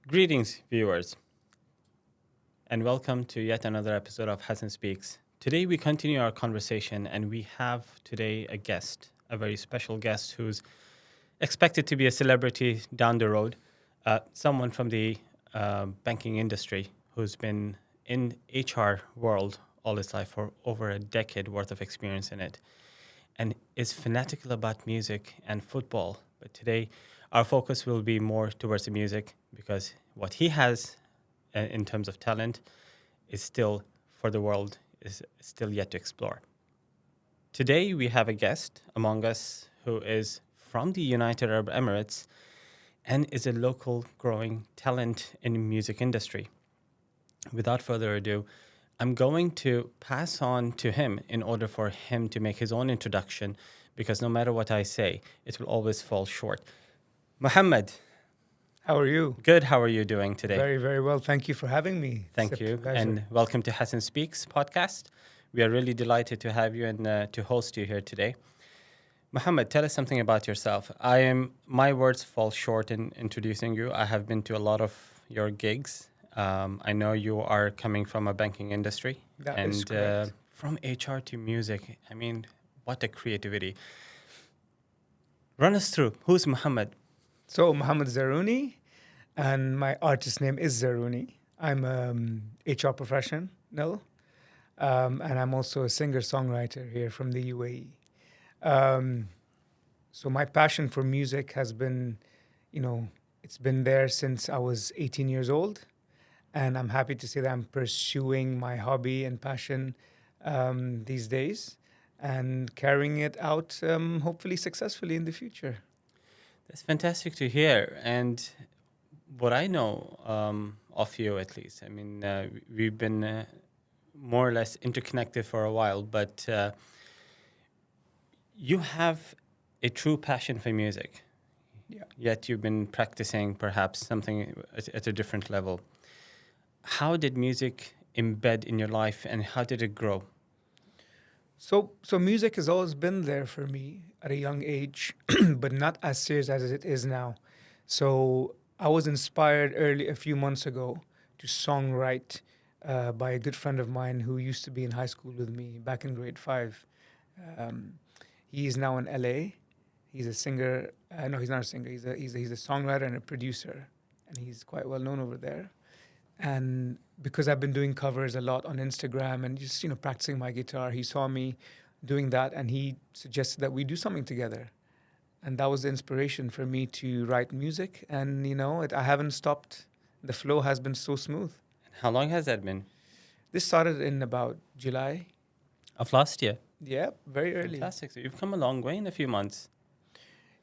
Greetings, viewers, and welcome to yet another episode of HassanSpeaks. Today, we continue our conversation, and we have today a guest, a very special guest who's expected to be a celebrity down the road, someone from the banking industry who's been in HR world all his life for over a decade worth of experience in it, and is fanatical about music and football. But today, our focus will be more towards the music because what he has in terms of talent is still for the world, is still yet to explore. Today, we have a guest among us who is from the United Arab Emirates and is a local growing talent in the music industry. Without further ado, I'm going to pass on to him in order for him to make his own introduction because no matter what I say, it will always fall short. Mohammed, How are you? good. How are you doing today? Very, very well. Thank you for having me. Thank It's a you. pleasure. And welcome to Hassan Speaks podcast. We are really delighted to have you and to host you here today. Mohammed, tell us something about yourself. My words fall short in introducing you. I have been to a lot of your gigs. I know you are coming from a banking industry. That is correct. From HR to music, I mean, what a creativity. Run us through. Who's Mohammed? So, Mohammed Zarooni, and my artist name is Zarooni. I'm HR professional, and I'm also a singer-songwriter here from the UAE. So, my passion for music has been, it's been there since I was 18 years old. And I'm happy to say that I'm pursuing my hobby and passion these days and carrying it out, hopefully successfully in the future. That's fantastic to hear. And what I know of you, at least, I mean, we've been more or less interconnected for a while, but you have a true passion for music. Yeah. Yet you've been practicing perhaps something at a different level. How did music embed in your life and how did it grow? So music has always been there for me at a young age, but not as serious as it is now. So I was inspired a few months ago, to songwrite by a good friend of mine who used to be in high school with me back in grade 5. He is now in LA. He's a singer. No, he's not a singer. He's a songwriter and a producer, and he's quite well known over there. And because I've been doing covers a lot on Instagram and just practicing my guitar, he saw me doing that and he suggested that we do something together. And that was the inspiration for me to write music. And I haven't stopped. The flow has been so smooth. How long has that been? This started in about July. Of last year. Yeah, very early. Fantastic. So you've come a long way in a few months.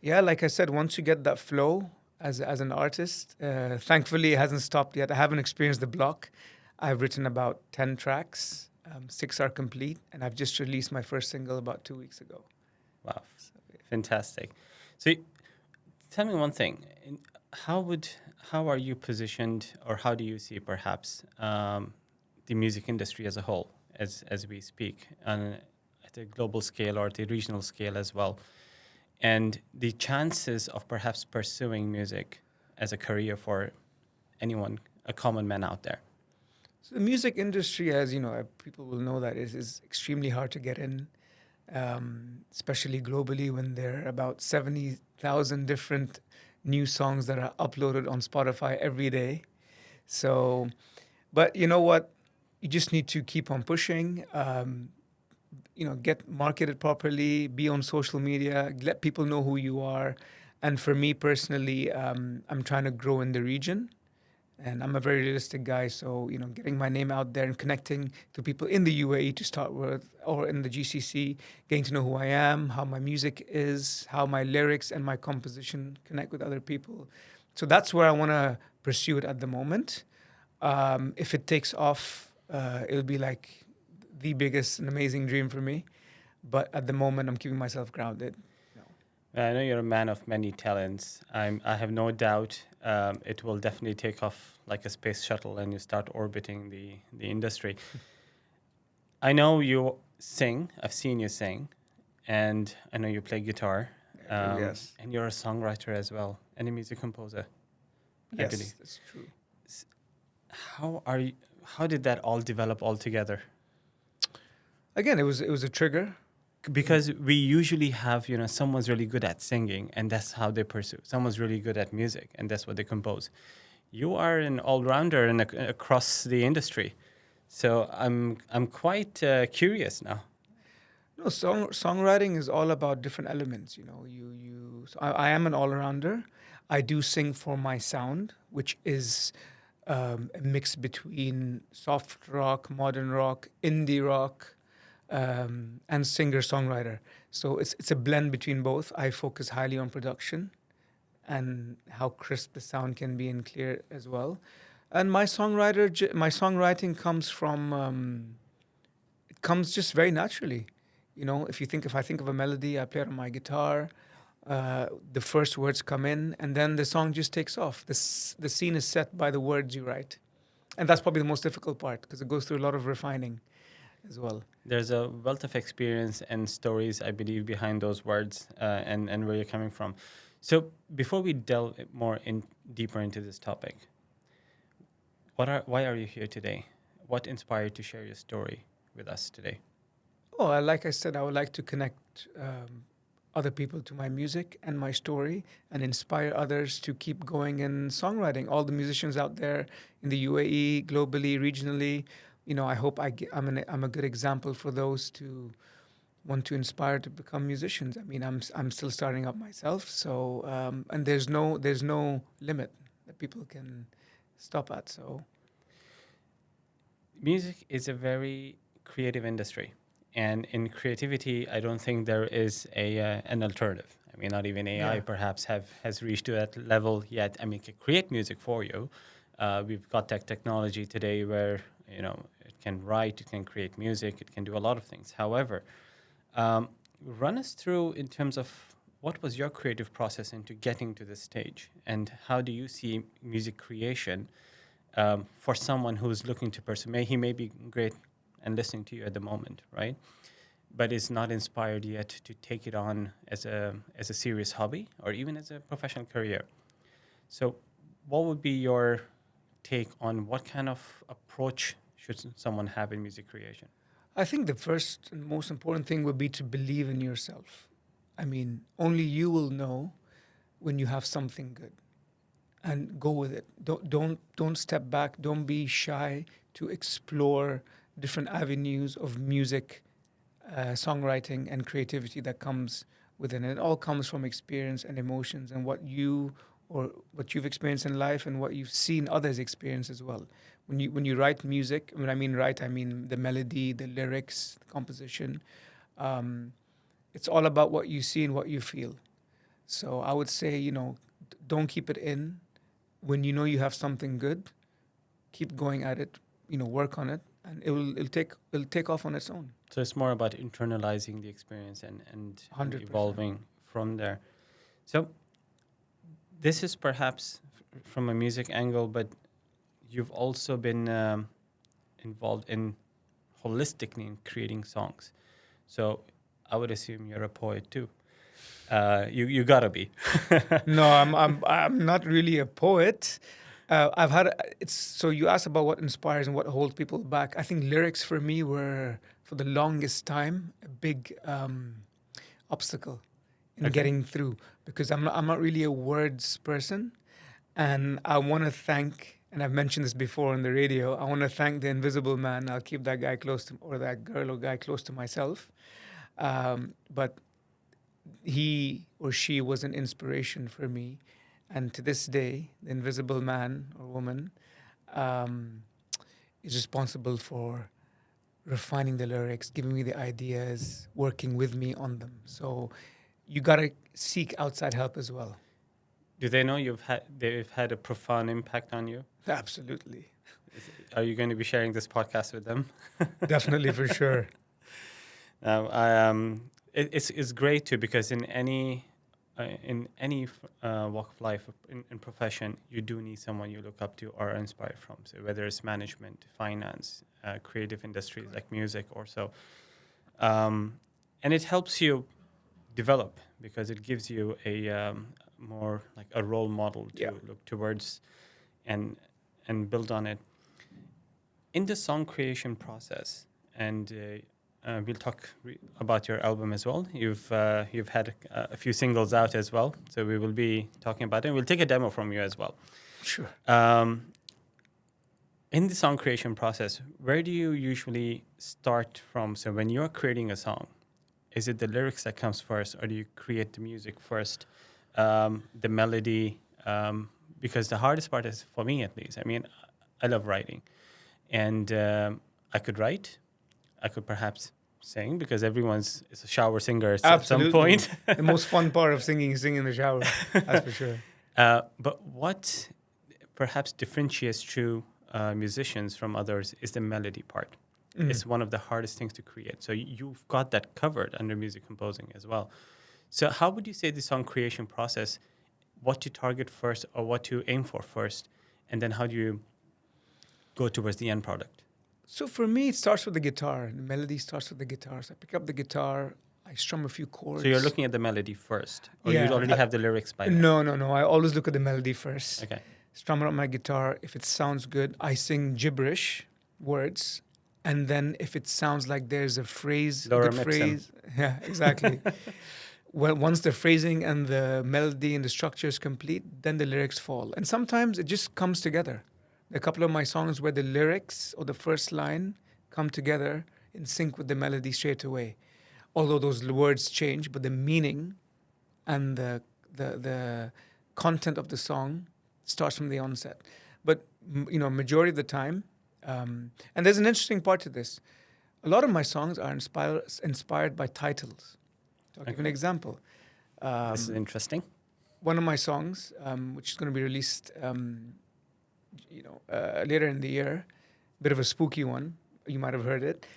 Yeah, like I said, once you get that flow as an artist, thankfully it hasn't stopped yet. I haven't experienced the block. I've written about 10 tracks, 6 are complete, and I've just released my first single about 2 weeks ago. Wow, fantastic. So tell me one thing. How are you positioned or how do you see perhaps the music industry as a whole as we speak at a global scale or at a regional scale as well? And the chances of perhaps pursuing music as a career for anyone, a common man out there. So the music industry, as people will know that is extremely hard to get in, especially globally when there are about 70,000 different new songs that are uploaded on Spotify every day. So, but you know what? You just need to keep on pushing. Get marketed properly, be on social media, let people know who you are. And for me personally, I'm trying to grow in the region. And I'm a very realistic guy, so getting my name out there and connecting to people in the UAE to start with, or in the GCC, getting to know who I am, how my music is, how my lyrics and my composition connect with other people. So that's where I want to pursue it at the moment. If it takes off, it'll be like the biggest and amazing dream for me. But at the moment, I'm keeping myself grounded. I know you're a man of many talents. I have no doubt it will definitely take off like a space shuttle and you start orbiting the industry. I know you sing. I've seen you sing. And I know you play guitar. Yes. And you're a songwriter as well and a music composer. I believe. Yes, that's true. S- How are you? How did that all develop all together? Again, it was a trigger. Because we usually have, someone's really good at singing and that's how they pursue. Someone's really good at music and that's what they compose. You are an all-rounder and across the industry. So I'm quite curious now. No, songwriting is all about different elements. So I am an all rounder. I do sing for my sound, which is a mix between soft rock, modern rock, indie rock, and singer songwriter. So it's a blend between both. I focus highly on production and how crisp the sound can be and clear as well. And my songwriting comes from it comes just very naturally. If I think of a melody, I play it on my guitar. The first words come in, and then the song just takes off. The scene is set by the words you write, and that's probably the most difficult part because it goes through a lot of refining as well. There's a wealth of experience and stories, I believe, behind those words and where you're coming from. So before we delve deeper into this topic, why are you here today? What inspired you to share your story with us today? Oh, like I said, I would like to connect other people to my music and my story and inspire others to keep going in songwriting. All the musicians out there in the UAE, globally, regionally, I hope I'm a good example for those to want to inspire to become musicians. I mean, I'm still starting up myself, so and there's no limit that people can stop at. So Music is a very creative industry. And in creativity, I don't think there is an alternative. I mean, not even AI yeah, perhaps has reached to that level yet. I mean, it can create music for you. We've got that technology today where it can write, it can create music, it can do a lot of things. However, um, run us through in terms of what was your creative process into getting to this stage, and how do you see music creation for someone who's looking to pursue? He may be great and listening to you at the moment, right? But is not inspired yet to take it on as a serious hobby or even as a professional career. So, what would be your take on what kind of approach should someone have in music creation? I think the first and most important thing would be to believe in yourself. I mean, only you will know when you have something good, and go with it. Don't step back. Don't be shy to explore different avenues of music, songwriting, and creativity that comes within it. It all comes from experience and emotions and what you've experienced in life and what you've seen others experience as well. When you write music, when I mean write, I mean the melody, the lyrics, the composition. Um, it's all about what you see and what you feel. So I would say, don't keep it in. When you know you have something good, keep going at it. Work on it, and it'll take off on its own. So it's more about internalizing the experience and 100%. evolving from there. So this is perhaps from a music angle, but you've also been involved in holistically in creating songs. So I would assume you're a poet too. You gotta be. No, I'm not really a poet. I've had it's so you asked about what inspires and what holds people back. I think lyrics for me were for the longest time a big obstacle in Okay. getting through because I'm not really a words person, and I want to thank, and I've mentioned this before on the radio. I want to thank the invisible man. I'll keep that guy close to, or that girl or guy close to myself. But he or she was an inspiration for me. And to this day, the invisible man or woman um, is responsible for refining the lyrics, giving me the ideas, working with me on them. So you got to seek outside help as well. Do they know they've had a profound impact on you? Absolutely. Are you going to be sharing this podcast with them? Definitely, for sure. It's great too because in any walk of life, in profession, you do need someone you look up to or are inspired from. So whether it's management, finance, creative industries like music or so, and it helps you develop because it gives you more like a role model to Yeah. look towards and build on it. In the song creation process, and we'll talk about your album as well. You've had a few singles out as well, so we will be talking about it. We'll take a demo from you as well. Sure. In the song creation process, where do you usually start from? So when you're creating a song, is it the lyrics that comes first, or do you create the music first, the melody? Because the hardest part is, for me at least, I mean, I love writing. And I could write, I could perhaps sing, because everyone's is a shower singer at some point. The most fun part of singing is singing in the shower. That's for sure. But what perhaps differentiates true musicians from others is the melody part. It's one of the hardest things to create. So you've got that covered under music composing as well. So how would you say the song creation process, what to target first or what to aim for first, and then how do you go towards the end product? So for me, it starts with the guitar. The melody starts with the guitar. So I pick up the guitar, I strum a few chords. So you're looking at the melody first, or Yeah, you already have the lyrics by then? No. I always look at the melody first. Okay. Strum it on my guitar. If it sounds good, I sing gibberish words. And then if it sounds like there's a phrase, a good phrase. Yeah, exactly. Well, once the phrasing and the melody and the structure is complete, then the lyrics fall. And sometimes it just comes together. A couple of my songs where the lyrics or the first line come together in sync with the melody straight away. Although those words change, but the meaning and the content of the song starts from the onset. But majority of the time, and there's an interesting part to this. A lot of my songs are inspired by titles. So I'll give an example. This is interesting. One of my songs, which is going to be released, later in the year, bit of a spooky one. You might have heard it.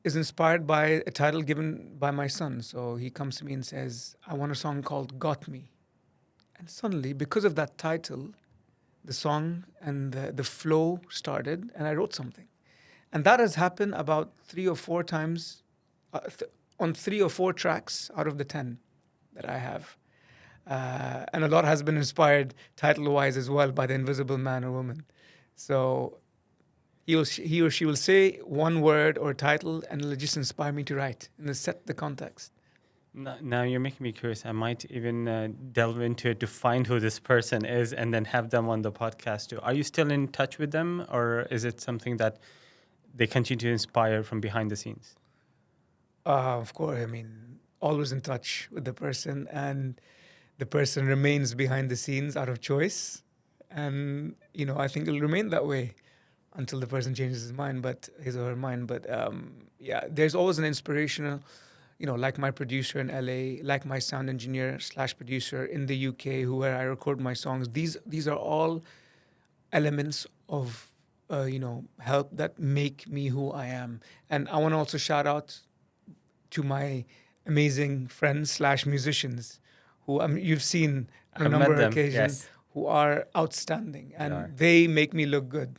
Is inspired by a title given by my son. So he comes to me and says, "I want a song called Got Me." And suddenly, because of that title, the song and the flow started, and I wrote something. And that has happened about 3 or 4 times on 3 or 4 tracks out of the 10 that I have. And a lot has been inspired title-wise as well by the invisible man or woman. So he or she will say one word or title, and it'll just inspire me to write and set the context. Now you're making me curious. I might even delve into it to find who this person is and then have them on the podcast too. Are you still in touch with them, or is it something that they continue to inspire from behind the scenes? Of course, I mean, always in touch with the person, and the person remains behind the scenes out of choice. And, I think it'll remain that way until the person changes his mind, his or her mind. But yeah, there's always an inspirational, like my producer in LA, like my sound engineer / producer in the UK, where I record my songs. These are all elements of, help that make me who I am. And I want to also shout out to my amazing friends / musicians who you've seen on a number of occasions, yes, who are outstanding, and they make me look good.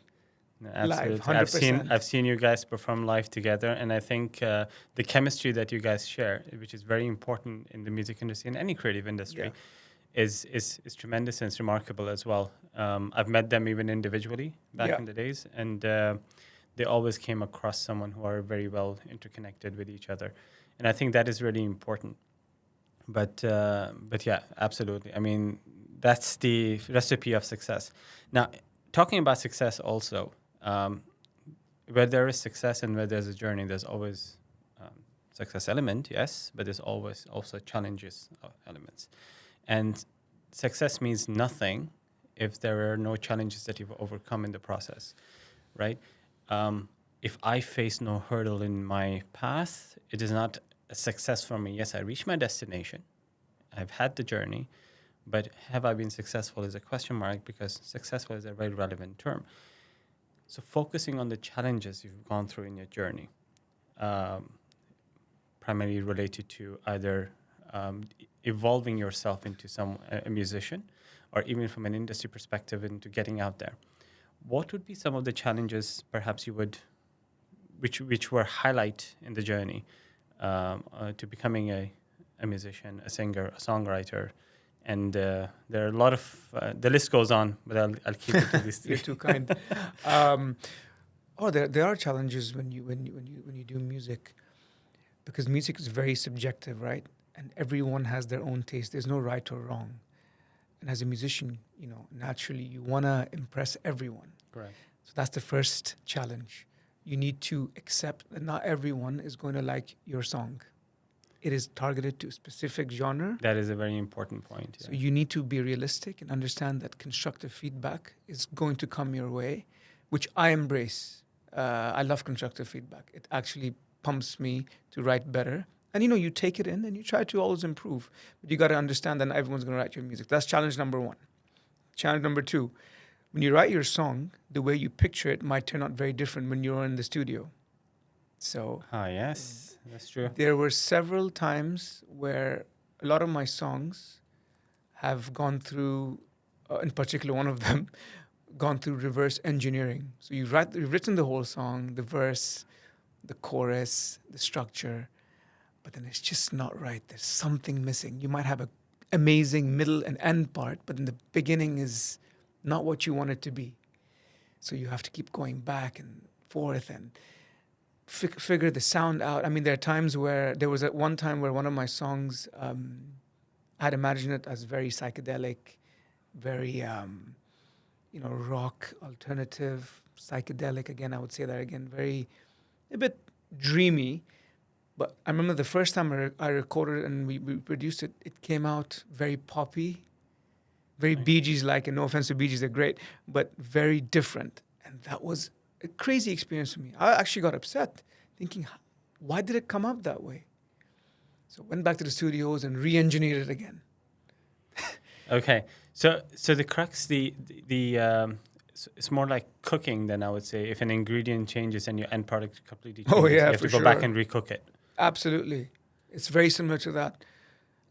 No, absolutely. Live, 100%. I've seen you guys perform live together, and I think the chemistry that you guys share, which is very important in the music industry and any creative industry, is tremendous and it's remarkable as well. I've met them even individually back in the days, and they always came across someone who are very well interconnected with each other, and I think that is really important. But yeah, absolutely. I mean, that's the recipe of success. Now, talking about success also. Where there is success and where there's a journey, there's always success element, yes, but there's always also challenges elements. And success means nothing if there are no challenges that you've overcome in the process, right? If I face no hurdle in my path, it is not a success for me. Yes, I reached my destination. I've had the journey, but have I been successful is a question mark, because successful is a very relevant term. So focusing on the challenges you've gone through in your journey, primarily related to either evolving yourself into a musician, or even from an industry perspective into getting out there. What would be some of the challenges perhaps you would, which were highlight in the journey to becoming a musician, a singer, a songwriter, And there are a lot of the list goes on, but I'll keep it to these You're three. too kind. Um, there are challenges when you do music, because music is very subjective, right? And everyone has their own taste. There's no right or wrong. And as a musician, naturally you want to impress everyone. Correct. So that's the first challenge. You need to accept that not everyone is going to like your song. It is targeted to a specific genre. That is a very important point. So you need to be realistic and understand that constructive feedback is going to come your way, which I embrace. I love constructive feedback. It actually pumps me to write better. And you take it in and you try to always improve. But you got to understand that not everyone's going to write your music. That's challenge number one. Challenge number two, when you write your song, the way you picture it might turn out very different when you're in the studio. So yes, that's true. there were several times where a lot of my songs have gone through, in particular one of them, gone through reverse engineering. So you've written the whole song, the verse, the chorus, the structure, but then it's just not right. There's something missing. You might have an amazing middle and end part, but then the beginning is not what you want it to be. So you have to keep going back and forth and figure the sound out. I mean, there are times where there was one time where one of my songs, I had imagined it as very psychedelic, very, rock, alternative, psychedelic. Again, I would say that again, a bit dreamy. But I remember the first time I recorded it and we produced it, it came out very poppy, very Bee Gees-like, and no offense to Bee Gees, they're great, but very different. And that was a crazy experience for me. I actually got upset, thinking, why did it come out that way? So I went back to the studios and re-engineered it again. Okay, so the crux, it's more like cooking than I would say. If an ingredient changes and your end product completely changes, you have to go back and recook it. Absolutely. It's very similar to that.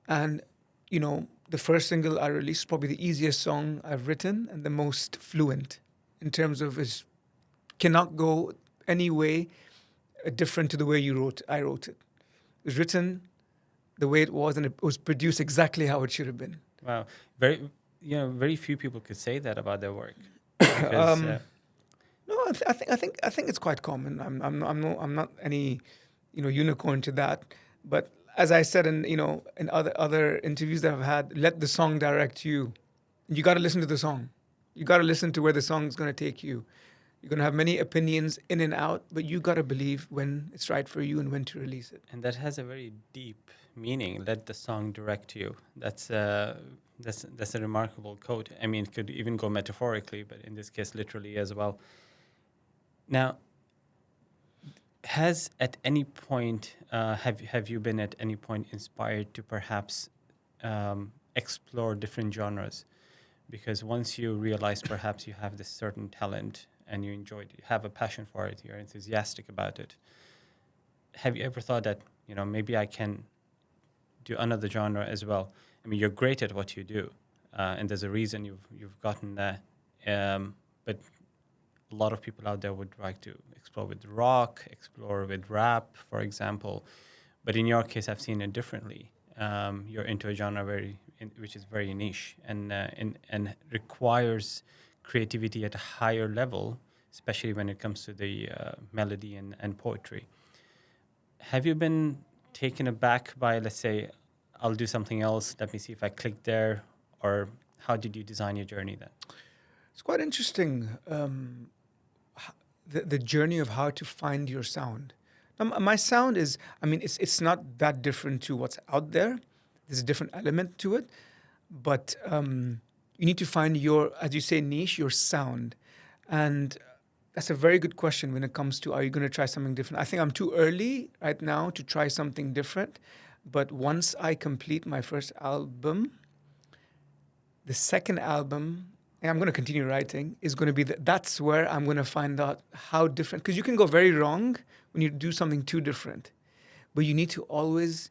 And, the first single I released is probably the easiest song I've written and the most fluent in terms of cannot go any way different to the way I wrote it. It was written the way it was and it was produced exactly how it should have been. Wow. Very few people could say that about their work. Because, no, I think it's quite common. I'm not any unicorn to that, but as I said in other interviews that I've had, let the song direct you. You got to listen to the song. You got to listen to where the song is going to take you. You're going to have many opinions in and out, but you got to believe when it's right for you and when to release it. And that has a very deep meaning. Let the song direct you. That's a remarkable quote. I mean, it could even go metaphorically, but in this case, literally as well. Now, has at any point have you been at any point inspired to perhaps explore different genres? Because once you realize perhaps you have this certain talent and you enjoy it, you have a passion for it, you're enthusiastic about it, have you ever thought that maybe I can do another genre as well? I mean, you're great at what you do, and there's a reason you've gotten there. But a lot of people out there would like to explore with rock, explore with rap, for example. But in your case, I've seen it differently. You're into a genre which is very niche and requires creativity at a higher level, especially when it comes to the melody and poetry. Have you been taken aback by, let's say, I'll do something else, let me see if I click there, or how did you design your journey then? It's quite interesting, the journey of how to find your sound. My sound is, it's not that different to what's out there. There's a different element to it, but you need to find your, as you say, niche, your sound. And that's a very good question when it comes to, are you going to try something different? I think I'm too early right now to try something different. But once I complete my first album, the second album, and I'm going to continue writing, is going to be, that's where I'm going to find out how different, because you can go very wrong when you do something too different. But you need to always,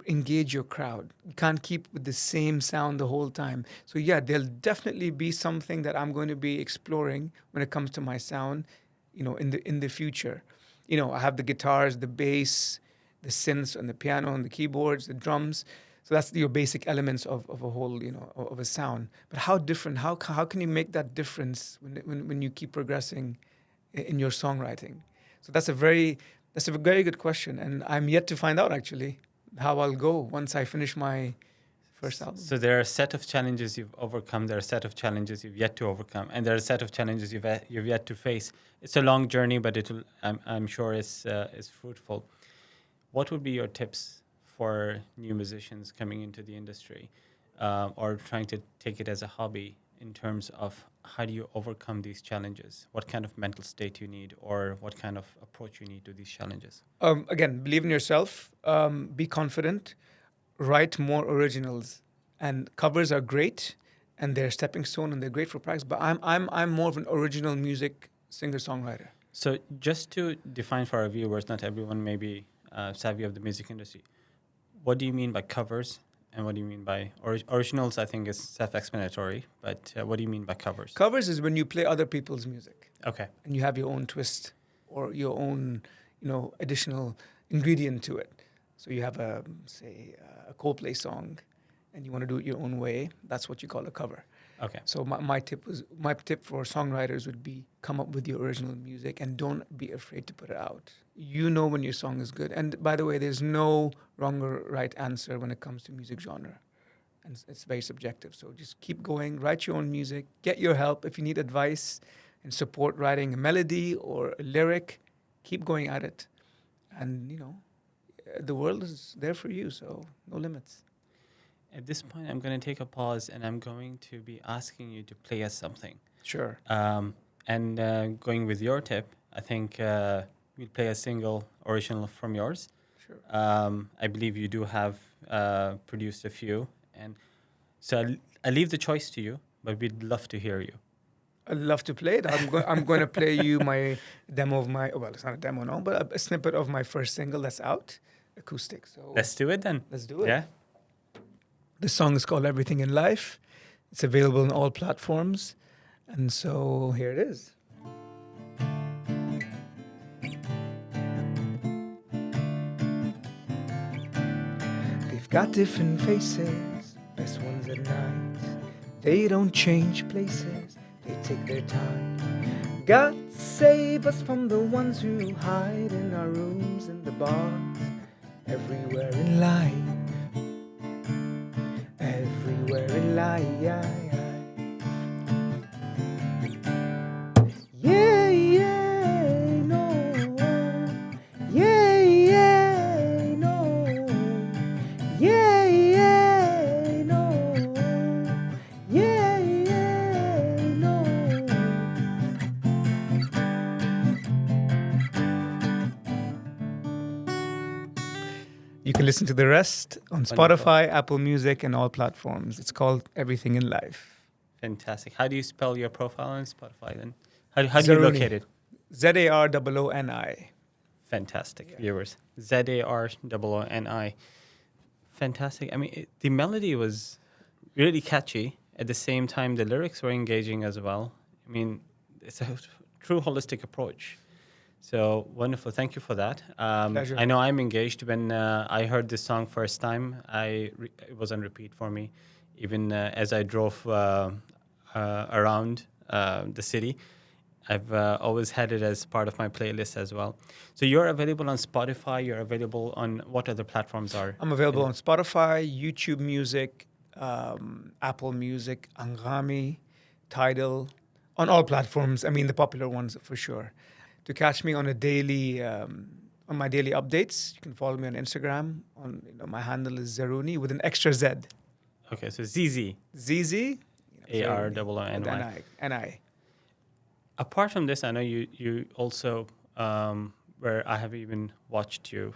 engage your crowd. You can't keep with the same sound the whole time. So yeah, there'll definitely be something that I'm going to be exploring when it comes to my sound, in the future. I have the guitars, the bass, the synths and the piano and the keyboards, the drums. So that's your basic elements of a whole, of a sound. But how different? How can you make that difference when you keep progressing in your songwriting? So that's a very good question, and I'm yet to find out actually how I'll go once I finish my first album. So there are a set of challenges you've overcome. There are a set of challenges you've yet to overcome, and there are a set of challenges you've yet to face. It's a long journey, but I'm sure is fruitful. What would be your tips for new musicians coming into the industry, or trying to take it as a hobby, in terms of how do you overcome these challenges? What kind of mental state you need, or what kind of approach you need to these challenges? Again, believe in yourself. Be confident. Write more originals, and covers are great, and they're stepping stone, and they're great for practice. But I'm more of an original music singer songwriter. So just to define for our viewers, not everyone may be savvy of the music industry. What do you mean by covers, and what do you mean by originals? I think is self-explanatory, but what do you mean by covers? Covers is when you play other people's music, Okay. and you have your own twist or your own, additional ingredient to it. So you have a Coldplay song, and you want to do it your own way. That's what you call a cover. Okay. So my tip for songwriters would be come up with your original music and don't be afraid to put it out. You know when your song is good. And by the way, there's no wrong or right answer when it comes to music genre. And it's very subjective. So just keep going, write your own music, get your help. If you need advice and support writing a melody or a lyric, keep going at it. And, the world is there for you, so no limits. At this point, I'm going to take a pause, and I'm going to be asking you to play us something. Sure. And going with your tip, I think we'll play a single original from yours. Sure. I believe you do have produced a few, and so I leave the choice to you, but we'd love to hear you. I'd love to play it. I'm going to play you my demo of my, well, it's not a demo, no, but a snippet of my first single that's out, acoustic. So Let's do it then. let's do it. Yeah. The song is called Everything in Life. It's available on all platforms. And so here it is. They've got different faces, best ones at night. They don't change places, they take their time. God save us from the ones who hide in our rooms, in the bars, everywhere in life. Everywhere in life. Yeah, yeah, no. Yeah, yeah, no. Yeah, yeah, no. Yeah, yeah, no. You can listen to the rest on Wonderful. Spotify, Apple Music, and all platforms. It's called Everything in Life. Fantastic. How do you spell your profile on Spotify then? How do you Zarooni. locate it? Zarooni. Fantastic, Yeah. viewers. Zarooni. Fantastic. I mean, the melody was really catchy. At the same time, the lyrics were engaging as well. I mean, it's a true holistic approach. So wonderful. Thank you for that. Pleasure. I know I'm engaged. When I heard this song first time, it was on repeat for me. Even as I drove around the city, I've always had it as part of my playlist as well. So you're available on Spotify. You're available on what other platforms are? I'm available on Spotify, YouTube Music, Apple Music, Anghami, Tidal, on all platforms. I mean, the popular ones for sure. To catch me on a daily, on my daily updates, you can follow me on Instagram. My handle is Zarooni with an extra Z. Okay, so ZZ. ZZ. AROONY. N-I. Apart from this, I know you also, where I have even watched you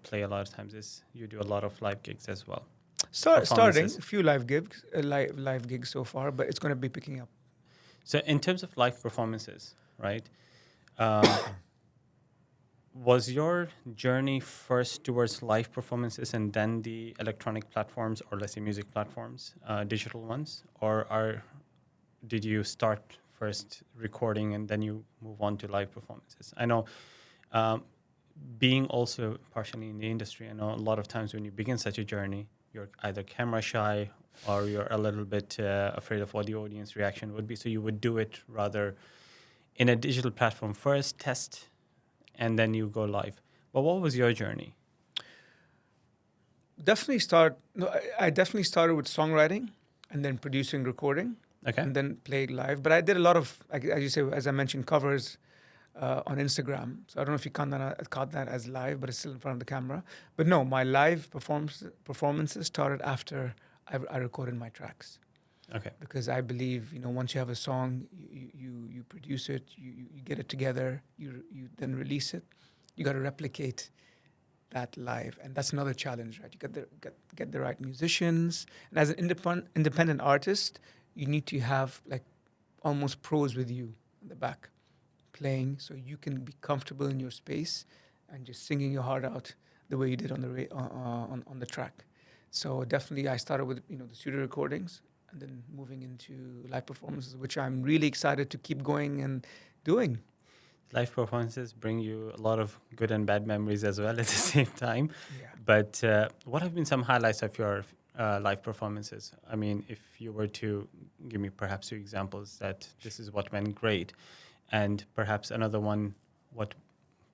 play a lot of times, is you do a lot of live gigs as well. Starting Performances. a few live gigs so far, but it's going to be picking up. So in terms of live performances, right? Was your journey first towards live performances and then the electronic platforms, or let's say music platforms, digital ones, or did you start first recording and then you move on to live performances? I know, being also partially in the industry, I know a lot of times when you begin such a journey, you're either camera shy or you're a little bit afraid of what the audience reaction would be. So you would do it rather in a digital platform first, test, and then you go live. But what was your journey? I definitely started with songwriting and then producing, recording, Okay. and then played live. But I did a lot of, as you say, as I mentioned, covers on Instagram. So I don't know if you caught that as live, but it's still in front of the camera. But no, my live performances started after I recorded my tracks. Okay. Because I believe, once you have a song, you produce it, you get it together, you then release it. You got to replicate that live, and that's another challenge, right? You get the right musicians, and as an independent artist, you need to have like almost pros with you in the back playing, so you can be comfortable in your space and just singing your heart out the way you did on the track. So definitely, I started with the studio recordings, and then moving into live performances, which I'm really excited to keep going and doing. Live performances bring you a lot of good and bad memories as well at the same time. Yeah. But what have been some highlights of your live performances? I mean, if you were to give me perhaps 2 examples that this is what went great, and perhaps another one, what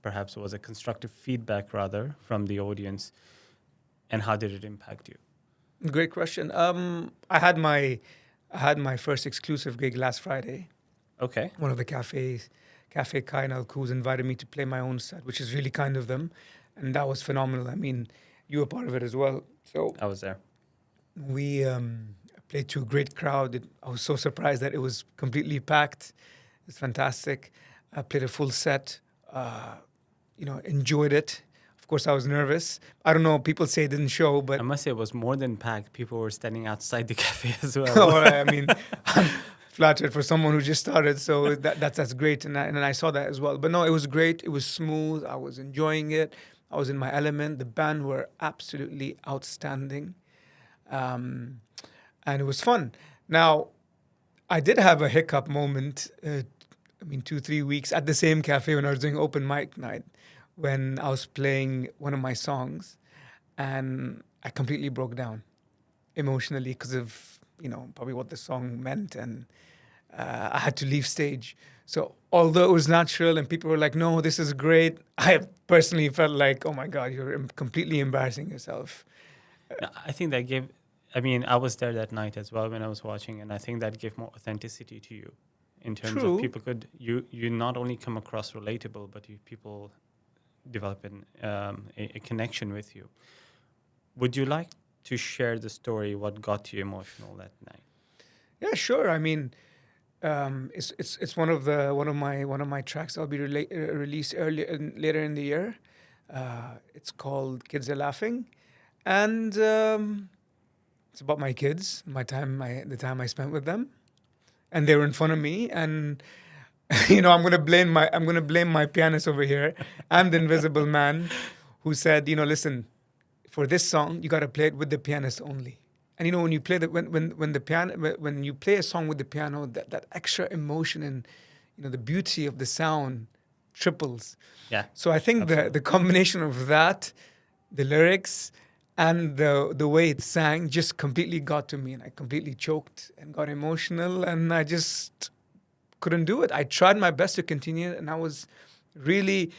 perhaps was a constructive feedback rather from the audience, and how did it impact you? Great question. I had my first exclusive gig last Friday. Okay. One of the Cafe Kai and Al Kuz invited me to play my own set, which is really kind of them, and that was phenomenal. I mean, you were part of it as well. So I was there. we played to a great crowd. I was so surprised that it was completely packed. It's fantastic. I played a full set. Enjoyed it. Of course, I was nervous. I don't know. People say it didn't show, but I must say it was more than packed. People were standing outside the cafe as well. I mean, I'm flattered for someone who just started. So that's great, and I saw that as well. But no, it was great. It was smooth. I was enjoying it. I was in my element. The band were absolutely outstanding, and it was fun. Now, I did have a hiccup moment. 2-3 weeks at the same cafe when I was doing open mic night, when I was playing one of my songs, and I completely broke down emotionally because of probably what the song meant, and I had to leave stage. So although it was natural and people were like, "No, this is great," I personally felt like, "Oh my God, you're completely embarrassing yourself." No, I think that gave, I mean, I was there that night as well when I was watching, and I think that gave more authenticity to you in terms True. of people could, you not only come across relatable, but people develop a connection with you. Would you like to share the story, what got you emotional that night? Yeah, sure. I mean, it's one of my tracks that'll be released later in the year. It's called "Kids Are Laughing," and it's about my kids, the time I spent with them, and they were in front of me, and I'm gonna blame my pianist over here and the invisible man who said, listen, for this song you got to play it with the pianist only. And when you play when you play a song with the piano, that extra emotion and the beauty of the sound triples. Yeah. So I think the combination of that, the lyrics, and the way it sang just completely got to me, and I completely choked and got emotional, and I just couldn't do it. I tried my best to continue it, and I was really,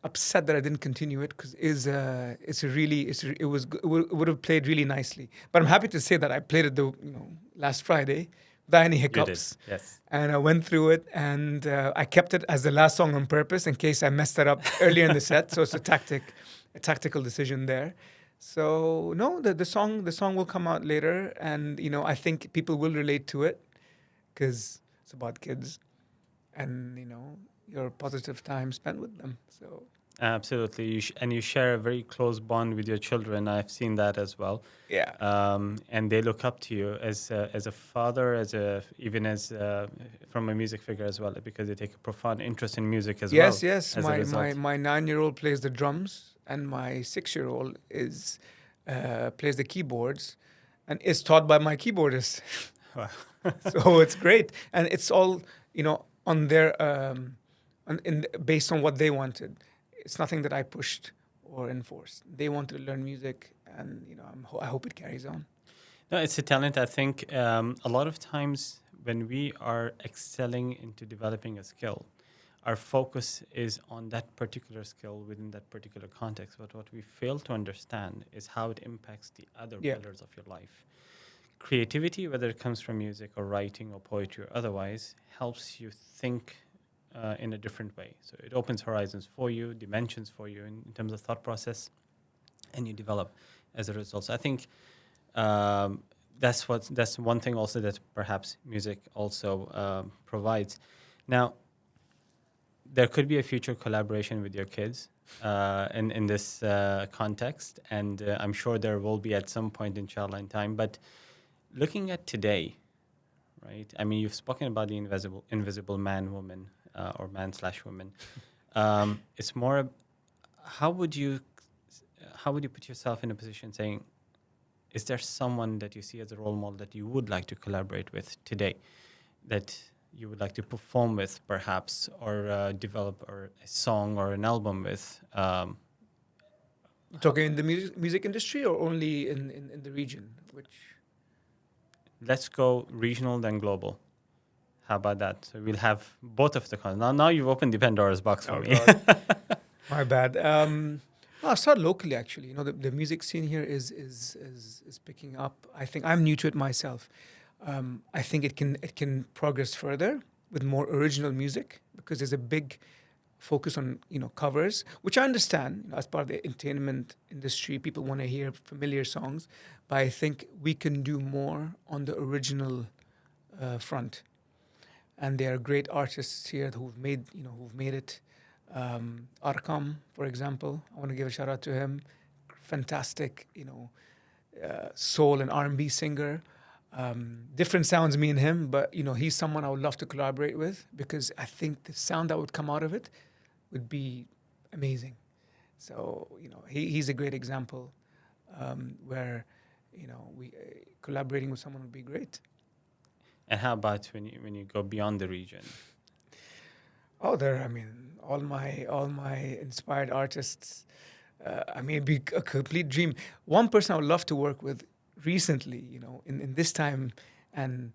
upset that I didn't continue it, because it would have played really nicely. But I'm happy to say that I played it last Friday without any hiccups. You did, yes. And I went through it, and I kept it as the last song on purpose in case I messed it up earlier in the set. So it's a tactical decision there. So no, the song will come out later, and I think people will relate to it, because it's about kids and your positive time spent with them. So Absolutely, and you share a very close bond with your children. I've seen that as well. yeah, And they look up to you as a father, even as from a music figure as well, because they take a profound interest in music as well. yes. As a result. My 9-year-old plays the drums, and my 6-year-old plays the keyboards, and is taught by my keyboardist. Wow. So it's great, and it's all on their based on what they wanted. It's nothing that I pushed or enforced. They wanted to learn music, and I hope it carries on. No, it's a talent. I think a lot of times when we are excelling into developing a skill, our focus is on that particular skill within that particular context. But what we fail to understand is how it impacts the other Yeah. pillars of your life. Creativity, whether it comes from music or writing or poetry or otherwise, helps you think in a different way. So it opens horizons for you, dimensions for you in terms of thought process, and you develop as a result. So I think that's one thing also that perhaps music also provides. Now, there could be a future collaboration with your kids in this context, and I'm sure there will be at some point, inshallah, in time. But looking at today, right? I mean, you've spoken about the invisible man, woman, or man slash woman. It's more. How would you put yourself in a position saying, is there someone that you see as a role model that you would like to collaborate with today, that you would like to perform with, perhaps, or develop or a song or an album with? You talking in the music industry or only in the region? Which Let's go regional then global. How about that? So we'll have both of the now you've opened the Pandora's box for me. God, my bad. No, I'll start locally. Actually, the music scene here is picking up. I think I'm new to it myself. I think it can progress further with more original music because there's a big focus on covers, which I understand as part of the entertainment industry. People want to hear familiar songs, but I think we can do more on the original front. And there are great artists here who've made it. Arkham, for example, I want to give a shout out to him. Fantastic, soul and R&B singer. Different sounds, me and him, but he's someone I would love to collaborate with because I think the sound that would come out of it would be amazing. So he's a great example where we collaborating with someone would be great. And how about when you go beyond the region? Oh, all my inspired artists. It'd be a complete dream. One person I would love to work with recently, in this time, and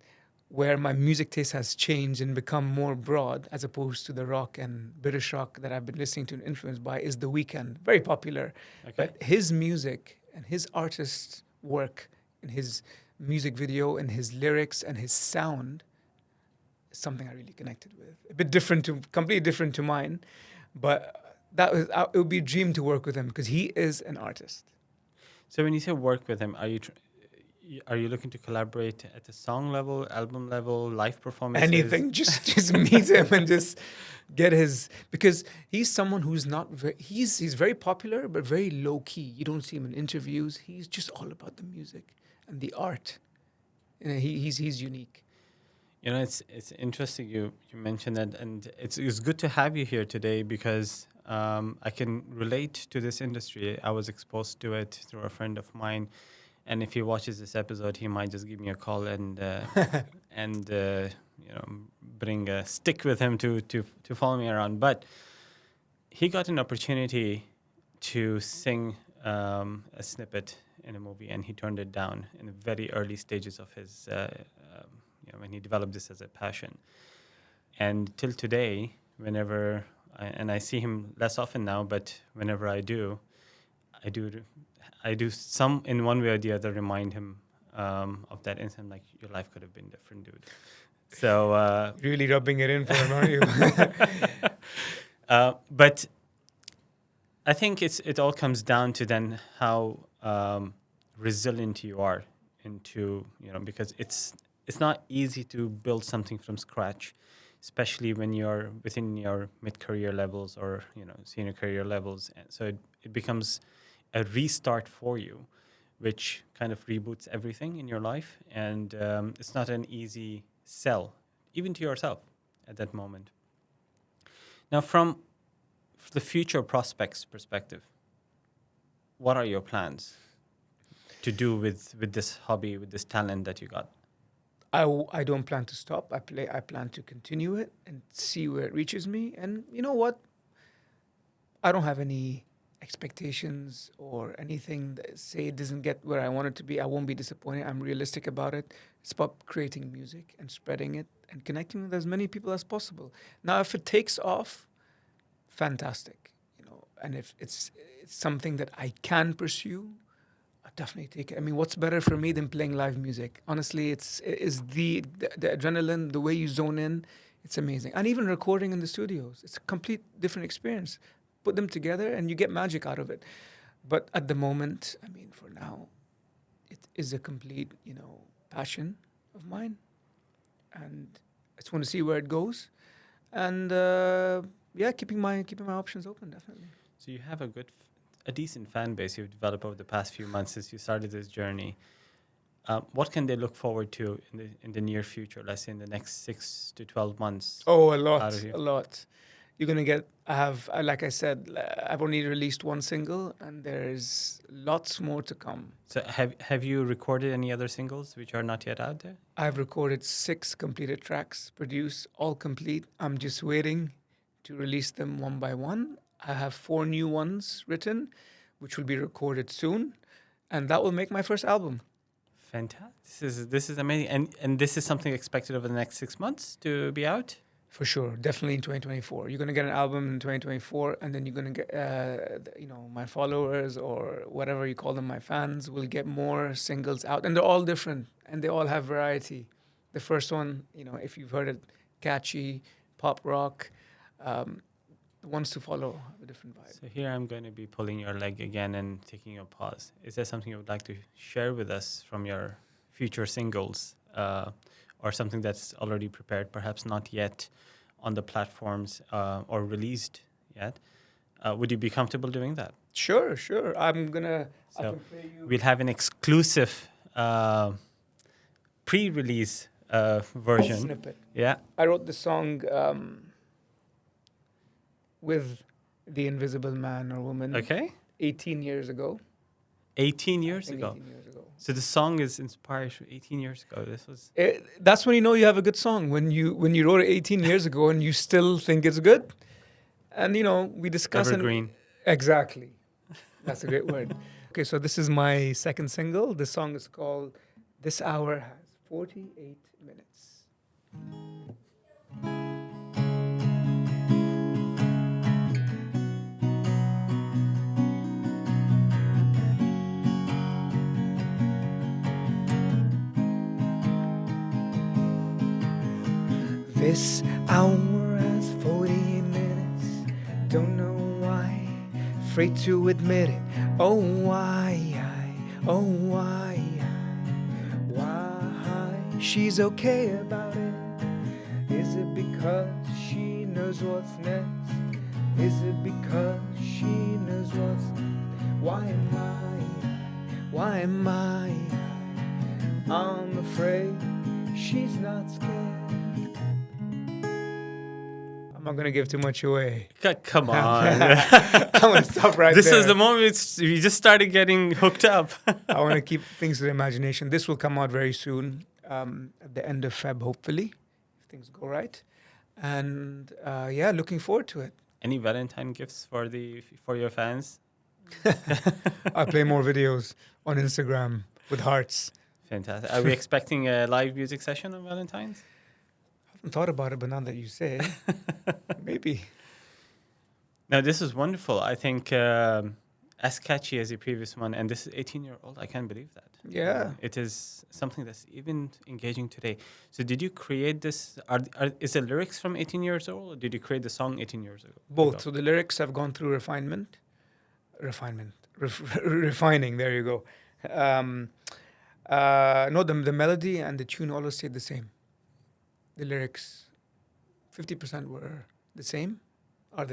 where my music taste has changed and become more broad as opposed to the rock and British rock that I've been listening to and influenced by, is The Weeknd. Very popular. Okay. But his music and his artist work and his music video and his lyrics and his sound is something I really connected with. A bit completely different to mine, but it would be a dream to work with him because he is an artist. So when you say work with him, are you looking to collaborate at the song level, album level, live performances? Anything, just meet him and just get his, because he's someone who's not very, he's very popular but very low key. You don't see him in interviews. He's just all about the music and the art. He's unique. It's interesting you mentioned that, and it's good to have you here today because I can relate to this industry. I was exposed to it through a friend of mine, and if he watches this episode, he might just give me a call and bring a stick with him to follow me around. But he got an opportunity to sing a snippet in a movie, and he turned it down in the very early stages of his. When he developed this as a passion. And till today, whenever I see him less often now, but whenever I do some in one way or the other remind him of that instant, like, your life could have been different, dude. So really rubbing it in for him, aren't you? But I think it all comes down to then how resilient you are into, because it's not easy to build something from scratch, especially when you're within your mid-career levels or senior career levels. And so it becomes a restart for you, which kind of reboots everything in your life. And it's not an easy sell, even to yourself at that moment. Now, from the future prospects perspective, what are your plans to do with this hobby, with this talent that you got? I don't plan to stop. I plan to continue it and see where it reaches me. And you know what? I don't have any expectations or anything that say it doesn't get where I want it to be, I won't be disappointed. I'm realistic about it. It's about creating music and spreading it and connecting with as many people as possible. Now, if it takes off, fantastic, you know. And if it's something that I can pursue, I definitely take it. I mean, what's better for me than playing live music? Honestly, it is the adrenaline, the way you zone in. It's amazing. And even recording in the studios, it's a complete different experience. Put them together and you get magic out of it. But at the moment, I mean, for now, it is a complete, you know, passion of mine. And I just want to see where it goes. And yeah, keeping my options open, definitely. So you have a decent fan base you've developed over the past few months since you started this journey. What can they look forward to in the near future? Let's say in the next 6 to 12 months. Oh, Out of you. a lot. You're gonna get. Like I said, I've only released one single, and there's lots more to come. So have you recorded any other singles which are not yet out there? I've recorded 6 completed tracks, produced, all complete. I'm just waiting to release them one by one. I have 4 new ones written, which will be recorded soon, and that will make my first album. Fantastic. This is amazing. And this is something expected over the next 6 months to be out? For sure, definitely in 2024. You're gonna get an album in 2024, and then you're gonna get, you know, my followers or whatever you call them, my fans will get more singles out, and they're all different, and they all have variety. The first one, you know, if you've heard it, catchy, pop rock. The ones to follow have a different vibe. So here I'm going to be pulling your leg again and taking a pause. Is there something you would like to share with us from your future singles, or something that's already prepared, perhaps not yet on the platforms or released yet? Would you be comfortable doing that? Sure. I can play you. We'll have an exclusive pre-release version. Snippet. Yeah. I wrote the song with the invisible man or woman. Okay. 18 years ago. 18 years ago. 18 years ago. So the song is inspired 18 years ago. This was. That's when you know you have a good song, when you wrote it 18 years ago and you still think it's good. And you know, we discuss Evergreen. Exactly. That's a great word. Okay, so this is my second single. The song is called This Hour Has 48 Minutes. This hour has 48 minutes. Don't know why, afraid to admit it. Oh why, why? She's okay about it. Is it because she knows what's next? Is it because she knows what's next? Why am I? I'm afraid she's not scared. I'm not gonna give too much away. Come on. I'm gonna stop right This there. is the moment we just started getting hooked up. I want to keep things to the imagination. This will come out very soon, at the end of Feb, hopefully, if things go right. And yeah, looking forward to it. Any Valentine gifts for your fans? I'll play more videos on Instagram with hearts. Fantastic. Are we expecting a live music session on Valentine's? I haven't thought about it, but now that you say it, maybe. Now, this is wonderful. I think as catchy as the previous one, and this is 18-year-old, I can't believe that. Yeah. It is something that's even engaging today. So did you create this? Is the lyrics from 18 years old, or did you create the song 18 years ago? Both. So the lyrics have gone through refining. There you go. No, the melody and the tune always stayed the same. The lyrics, 50% are the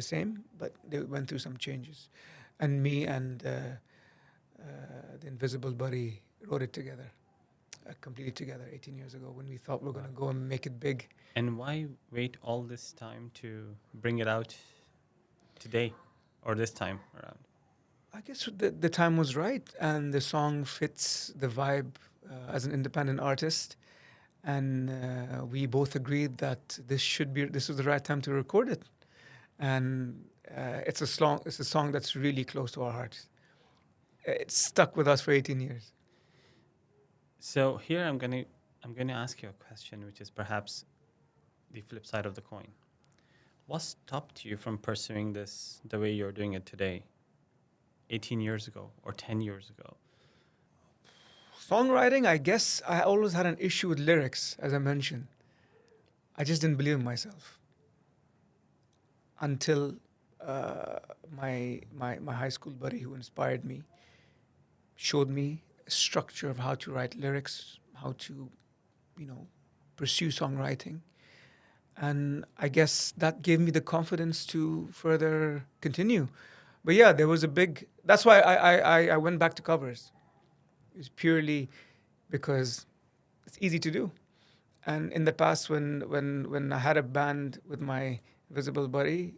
same, but they went through some changes. And me and the Invisible Buddy wrote it together, completely together 18 years ago when we thought we were going to go and make it big. And why wait all this time to bring it out today or this time around? I guess the time was right, and the song fits the vibe as an independent artist. And we both agreed that this was the right time to record it. And It's a song. It's a song that's really close to our hearts. It's stuck with us for 18 years. So here I'm gonna ask you a question, which is perhaps the flip side of the coin. What stopped you from pursuing this the way you're doing it today, 18 years ago or 10 years ago? Songwriting, I guess I always had an issue with lyrics, as I mentioned. I just didn't believe in myself until my high school buddy who inspired me showed me a structure of how to write lyrics, how to, you know, pursue songwriting. And I guess that gave me the confidence to further continue. But yeah, there was a big. That's why I went back to covers. It was purely because it's easy to do. And in the past, when I had a band with my visible buddy,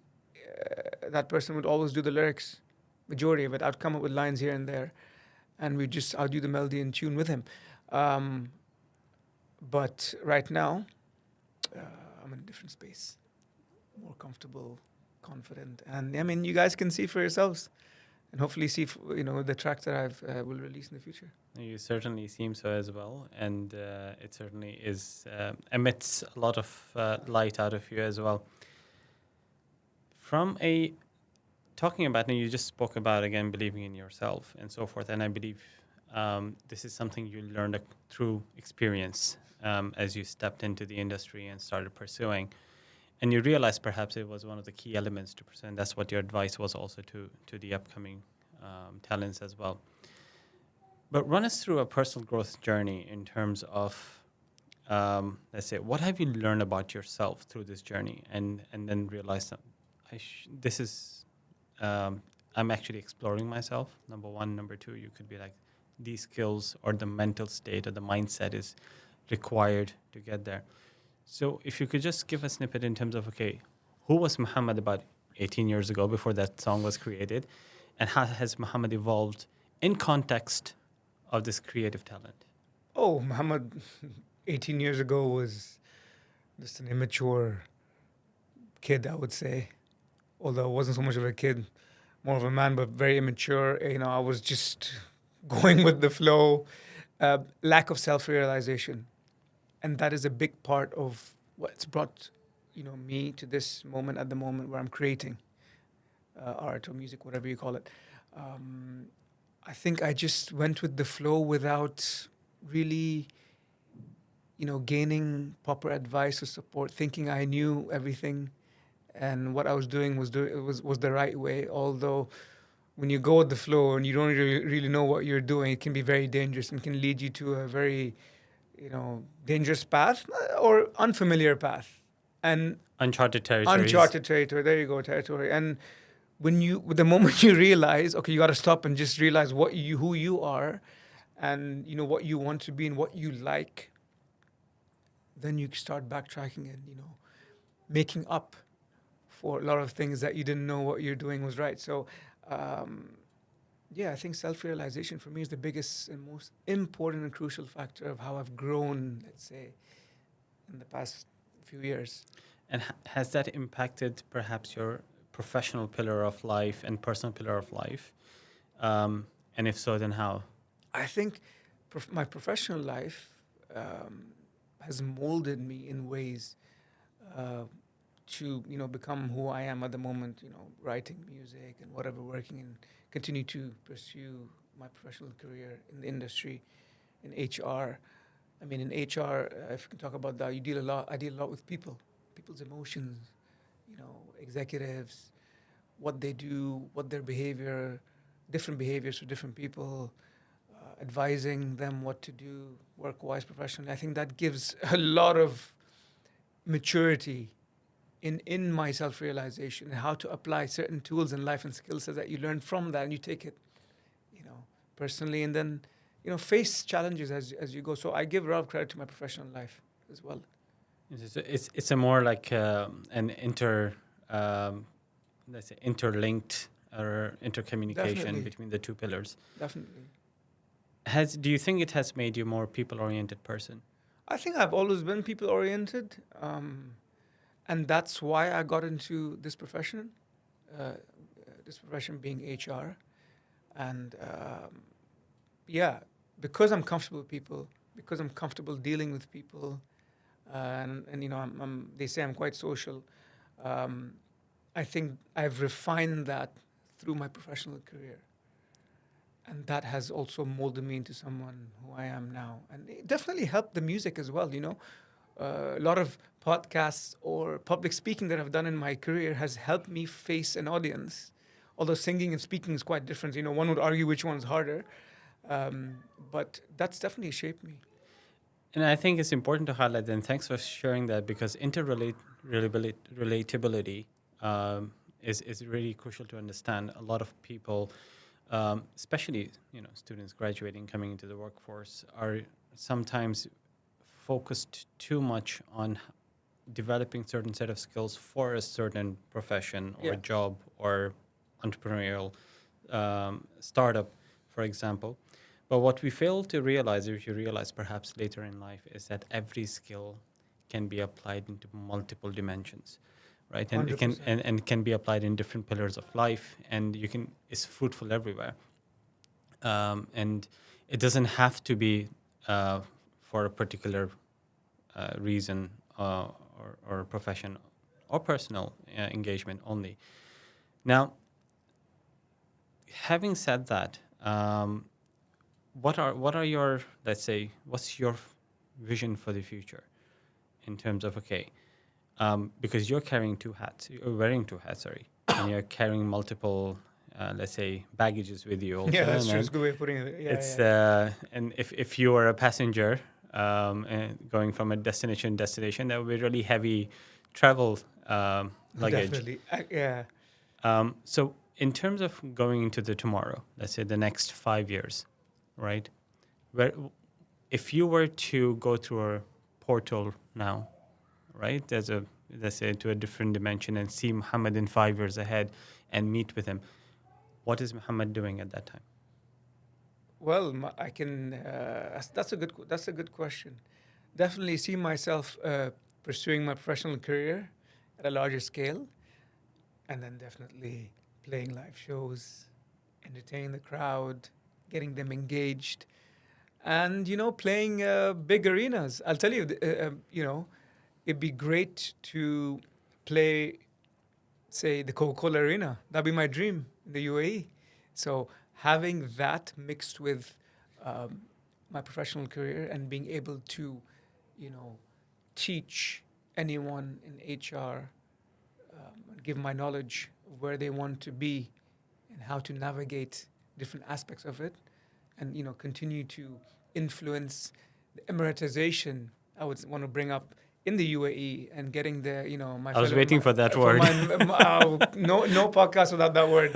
that person would always do the lyrics, majority of it. I'd come up with lines here and there, and I'll do the melody and tune with him. Um, but right now, uh, I'm in a different space, more comfortable, confident, and I mean, you guys can see for yourselves, and hopefully see the tracks that I've will release in the future. You certainly seem so as well, and it certainly is emits a lot of light out of you as well. From a talking about, and you just spoke about again believing in yourself and so forth, and I believe this is something you learned through experience as you stepped into the industry and started pursuing, and you realized perhaps it was one of the key elements to pursue, and that's what your advice was also to the upcoming talents as well. But run us through a personal growth journey in terms of, let's say, what have you learned about yourself through this journey, and then realize that this is, I'm actually exploring myself. Number one, number two, you could be like, these skills or the mental state or the mindset is required to get there. So if you could just give a snippet in terms of, okay, who was Muhammad about 18 years ago before that song was created, and how has Muhammad evolved in context of this creative talent? Oh, Muhammad, 18 years ago was just an immature kid, I would say. Although I wasn't so much of a kid, more of a man, but very immature. I was just going with the flow, lack of self-realization. And that is a big part of what's brought, me to this moment at the moment where I'm creating art or music, whatever you call it. I think I just went with the flow without really, gaining proper advice or support, thinking I knew everything and what I was doing was the right way. Although when you go with the flow and you don't really know what you're doing, it can be very dangerous and can lead you to a very, dangerous path or unfamiliar path. And Uncharted territories. uncharted territory. There you go, territory. And the moment you realize, okay, you got to stop and just realize who you are, and what you want to be and what you like. Then you start backtracking and making up for a lot of things that you didn't know what you're doing was right. So, I think self-realization for me is the biggest and most important and crucial factor of how I've grown, let's say, in the past few years. And has that impacted perhaps your professional pillar of life and personal pillar of life? And if so, then how? I think my professional life has molded me in ways to become who I am at the moment. Writing music and whatever, working and continue to pursue my professional career in the industry, in HR. I mean, in HR, if you can talk about that, I deal a lot with people's emotions, executives, what they do, what their behavior, different behaviors for different people, advising them what to do work-wise, professionally. I think that gives a lot of maturity in my self-realization and how to apply certain tools in life and skills that you learn from that, and you take it, personally, and then, face challenges as you go. So I give a lot of credit to my professional life as well. It's a more like an let's say interlinked or intercommunication Definitely. between the two pillars. Definitely. Do you think it has made you a more people-oriented person? I think I've always been people-oriented, and that's why I got into this profession. this profession being HR, and yeah, because I'm comfortable with people, because I'm comfortable dealing with people, and you know, they say I'm quite social. Um, I think I've refined that through my professional career, and that has also molded me into someone who I am now. And it definitely helped the music as well. You know, a lot of podcasts or public speaking that I've done in my career has helped me face an audience. Although singing and speaking is quite different. You know, one would argue which one's harder, but that's definitely shaped me. And I think it's important to highlight, and thanks for sharing that, because relatability is really crucial to understand. A lot of people, especially students graduating, coming into the workforce, are sometimes focused too much on developing certain set of skills for a certain profession or Yeah, job or entrepreneurial startup, for example. But what we fail to realize, if you realize perhaps later in life, is that every skill can be applied into multiple dimensions, right? And it can 100%. and can be applied in different pillars of life, and it's fruitful everywhere. And it doesn't have to be for a particular reason or a profession or personal engagement only. Now, having said that, what are your, let's say, what's your vision for the future in terms of, okay, because you're carrying two hats, you're wearing two hats, sorry, and you're carrying multiple, let's say, baggages with you also, Yeah, that's and true. It's then a good way of putting it. Yeah, it's yeah, yeah. and if you are a passenger going from a destination, that would be really heavy travel luggage. Definitely. Yeah. So in terms of going into the tomorrow, let's say the next 5 years, right? Where if you were to go through a portal now, right? There's a, let's say, to a different dimension and see Muhammad in 5 years ahead and meet with him. What is Muhammad doing at that time? Well, I can. That's a good question. Definitely see myself pursuing my professional career at a larger scale, and then definitely playing live shows, entertaining the crowd, getting them engaged, and you know, playing big arenas. I'll tell you, you know, it'd be great to play, say, the Coca-Cola Arena. That'd be my dream in the UAE. So having that mixed with um, my professional career and being able to, you know, teach anyone in HR, give my knowledge of where they want to be and how to navigate different aspects of it, and you know, continue to influence the Emiratization. I would want to bring up in the UAE and getting the, you know, my I was fellow waiting for that for word. no podcast without that word.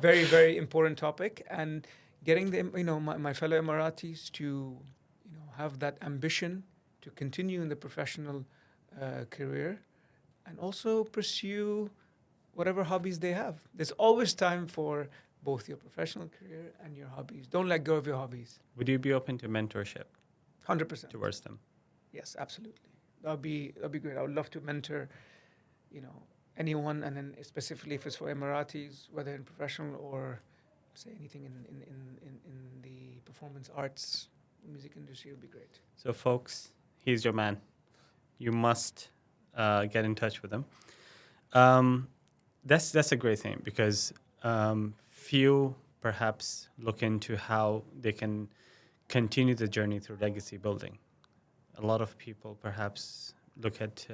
Very, very important topic, and getting the, you know, my fellow Emiratis to, you know, have that ambition to continue in the professional career and also pursue whatever hobbies they have. There's always time for both your professional career and your hobbies. Don't let go of your hobbies. Would you be open to mentorship 100%. towards them? Yes, absolutely. That'd be great. I would love to mentor, you know, anyone, and then specifically if it's for Emiratis, whether in professional or say anything in the performance arts, music industry, would be great. So, folks, he's your man. You must get in touch with him. Um, that's a great thing, because few perhaps look into how they can continue the journey through legacy building. A lot of people perhaps look at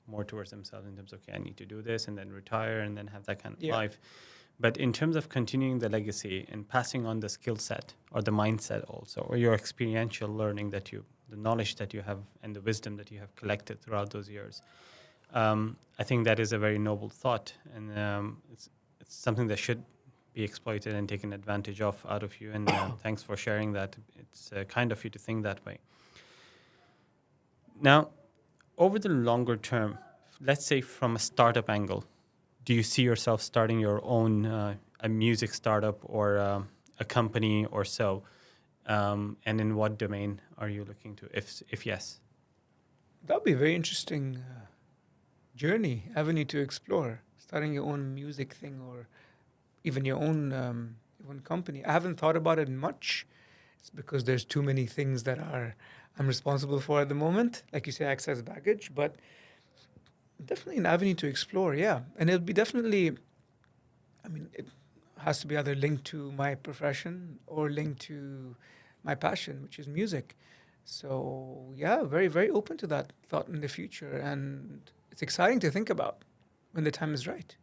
more towards themselves in terms of, okay, I need to do this and then retire and then have that kind of Yeah. life. But in terms of continuing the legacy and passing on the skill set or the mindset also, or your experiential learning the knowledge that you have and the wisdom that you have collected throughout those years, I think that is a very noble thought, and it's something that should be exploited and taken advantage of out of you. And thanks for sharing that. It's kind of you to think that way. Now, over the longer term, let's say from a startup angle, do you see yourself starting your own a music startup or a company or so? And in what domain are you looking to? If yes, That'd be a very interesting journey, avenue to explore. starting your own music thing or even your own company. I haven't thought about it much. It's because there's too many things that I'm responsible for at the moment. Like you say, access baggage, but definitely an avenue to explore. Yeah, and it'll be definitely. I mean, it has to be either linked to my profession or linked to my passion, which is music. So yeah, very very open to that thought in the future, and it's exciting to think about when the time is right.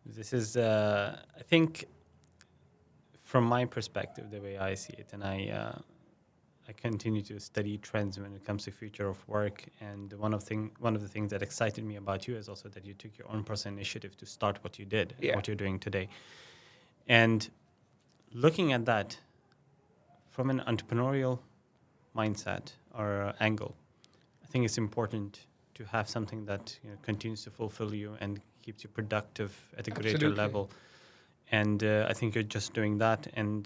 This is, I think, from my perspective, the way I see it, and I continue to study trends when it comes to future of work. And one of the things that excited me about you is also that you took your own personal initiative to start what you did, Yeah. what you're doing today. And looking at that from an entrepreneurial mindset or angle, I think it's important to have something that continues to fulfill you and keeps you productive at a greater Absolutely. level. And I think you're just doing that and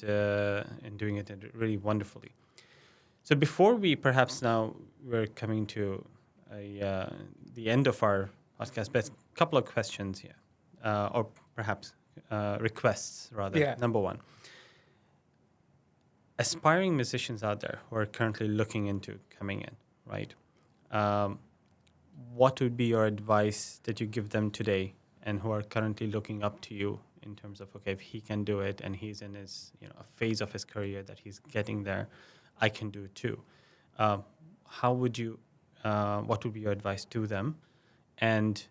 doing it really wonderfully. So before we perhaps now we're coming to the end of our podcast, but a couple of questions here, or perhaps requests rather. Yeah. Number one, aspiring musicians out there who are currently looking into coming in, right? What would be your advice that you give them today and who are currently looking up to you in terms of, okay, if he can do it and he's in his, a phase of his career that he's getting there, I can do it too. How would you, what would be your advice to them? And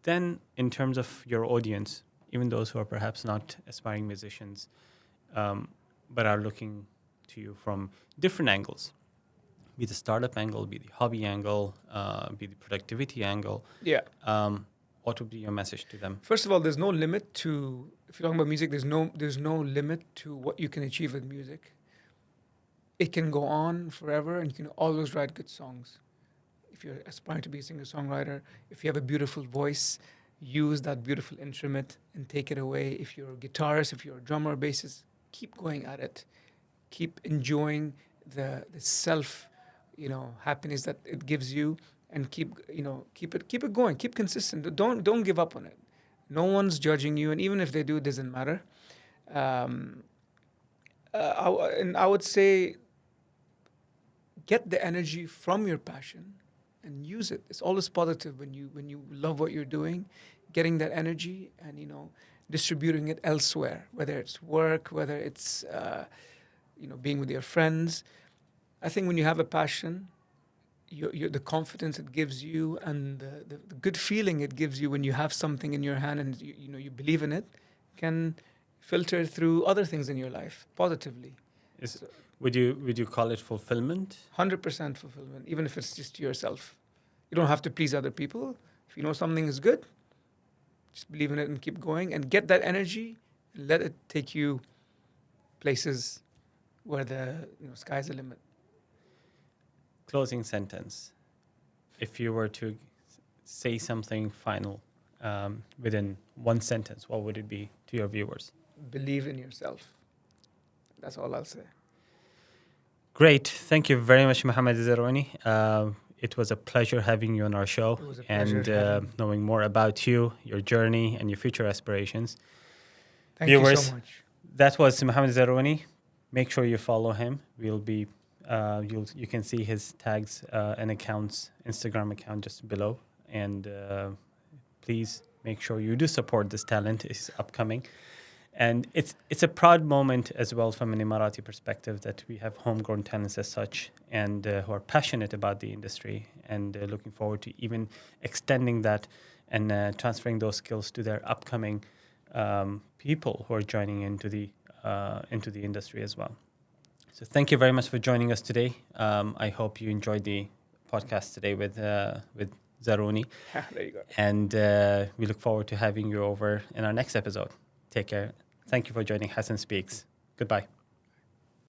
then in terms of your audience, even those who are perhaps not aspiring musicians, but are looking to you from different angles, be the startup angle, be the hobby angle, be the productivity angle. Yeah. What would be your message to them? First of all, there's no limit to, if you're talking about music, there's no limit to what you can achieve with music. It can go on forever and you can always write good songs. If you're aspiring to be a singer-songwriter, if you have a beautiful voice, use that beautiful instrument and take it away. If you're a guitarist, if you're a drummer, bassist, keep going at it. Keep enjoying the self, happiness that it gives you, and keep it going. Keep consistent. Don't give up on it. No one's judging you, and even if they do, it doesn't matter. I would say, get the energy from your passion and use it. It's always positive when you love what you're doing, getting that energy and distributing it elsewhere, whether it's work, whether it's being with your friends. I think when you have a passion, the confidence it gives you and the good feeling it gives you when you have something in your hand and you believe in it, can filter through other things in your life positively. Would you call it fulfillment? 100% fulfillment, even if it's just yourself. You don't have to please other people. If you know something is good, just believe in it and keep going and get that energy and let it take you places where the sky's the limit. Closing sentence. If you were to say something final within one sentence, what would it be to your viewers? Believe in yourself. That's all I'll say. Great. Thank you very much, Mohammed Al Zarooni. It was a pleasure having you on our show It was a pleasure and knowing more about you, your journey, and your future aspirations. Thank you Viewers, so much. That was Mohammed Al Zarooni. Make sure you follow him. We'll be you can see his tags and accounts, Instagram account just below. And please make sure you do support this talent. It's upcoming. And it's a proud moment as well from an Emirati perspective that we have homegrown talents as such and who are passionate about the industry and looking forward to even extending that and transferring those skills to their upcoming people who are joining into the industry as well. So thank you very much for joining us today. I hope you enjoyed the podcast today with Zarooni. There you go. And we look forward to having you over in our next episode. Take care. Thank you for joining Hassan Speaks. Goodbye.